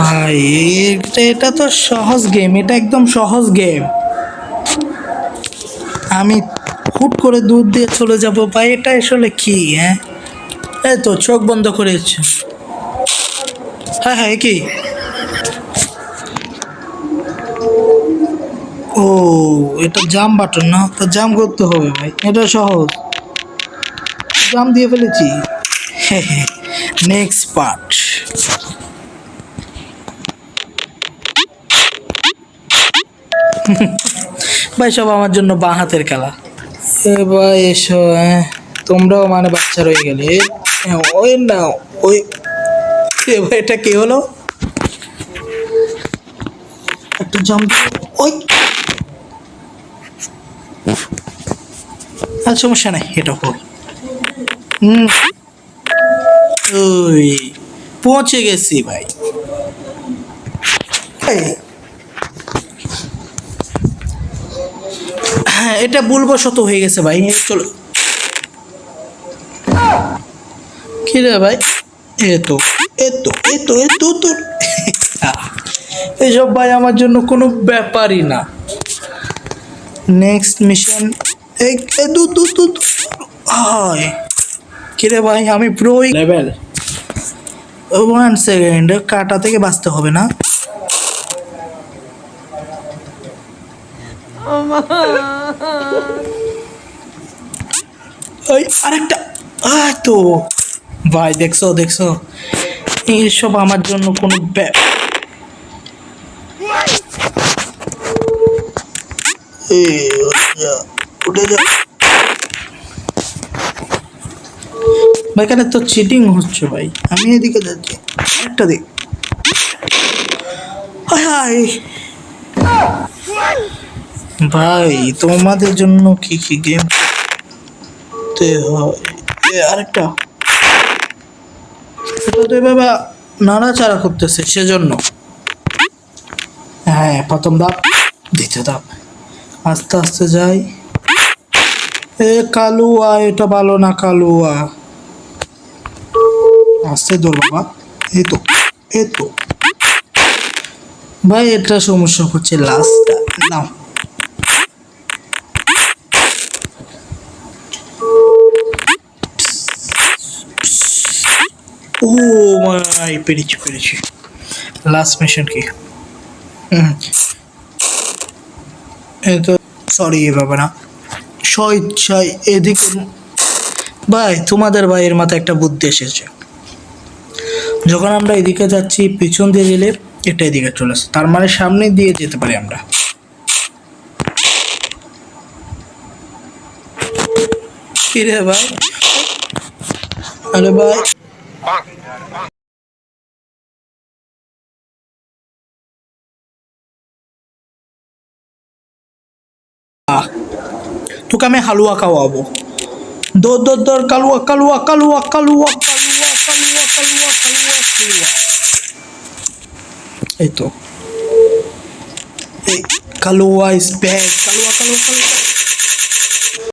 ভাই এটা তো সহজ গেম, এটা একদম সহজ গেম। আমি হুট করে দূর দিয়ে চলে যাব ভাই, এটা আসলে কি? হ্যাঁ, এই তো চোখ বন্ধ করেছে। হ্যাঁ হ্যাঁ, কি? ও, এটা জাম বাটন না, তো জাম করতে হবে ভাই, এটা সহজ। জাম দিয়ে ফেলেছি। হ্যাঁ হ্যাঁ, নেক্সট পার্ট। ভাই সব আমার জন্য বাঁ হাতের খেলা। এ ভাই এসো, হ্যাঁ তোমরাও মানে বাচ্চা রয়ে গেলে। ওই না, ওই এ ভাই এটা কি হলো? একটা জাম্প। ওই, আর সমস্যা নাই, এটা হোক। হুম, ওই পৌঁছে গেছি ভাই। এই, হ্যাঁ এটা ভুলবশত হয়ে গেছে ভাই, চলো। কি রে ভাই? এতো এতো এতো এতো তো এইসব ভাই আমার জন্য কোনো ব্যাপারই না। Next mission. এই দু দু দু দু। হায়, কিরে ভাই আমি প্রো লেভেল। 1 সেকেন্ড, কাটা থেকে বাঁচতে হবে না? ওই আরেকটা। তো ভাই দেখছো দেখছো, এইসব আমার জন্য কোনো উঠে যা ভাই, এখানে তো চিটিং হচ্ছে ভাই, আমি এদিকে যাচ্ছি, একটা দিক। হায় হায় ভাই, তোমাদের জন্য কি কি গেম করতে হয়? আরেকটা, এটা তো এভাবে নাড়াচাড়া করতেছে সেজন্য। হ্যাঁ, প্রথম ধাপ, দ্বিতীয় ধাপ, আস্তে আস্তে যাই। এ কালুয়া, এটা ভালো না কালুয়া। আস্তে দৌড় বাবা। এই তো, এই তো ভাই, এটা সমস্যা হচ্ছে লাস্টটা। নাও, ও ভাই পেরেছি পেরেছি। লাস্ট মিশন কি? এই তো, সরি এভাবে না, স্বইচ্ছায় এদিকে। ভাই তোমাদের ভাইয়ের মাথায় একটা বুদ্ধি এসেছে, যখন আমরা এদিকে যাচ্ছি পিছন দিয়ে গেলে এটা এদিকে চলে আসে, তার মানে সামনে দিয়ে যেতে পারি আমরা। কি রে ভাই? আরে ভাই, তোকে আমি হালুয়া খাওয়াবো। দৌড় দৌড় দৌড়, কালুয়া কালুয়া কালুয়া কালুয়া কালুয়া কালুয়া কালুয়া কালুয়া কালুয়া। এই তো, এই কালুয়া is back, Kalua Kalua Kalua.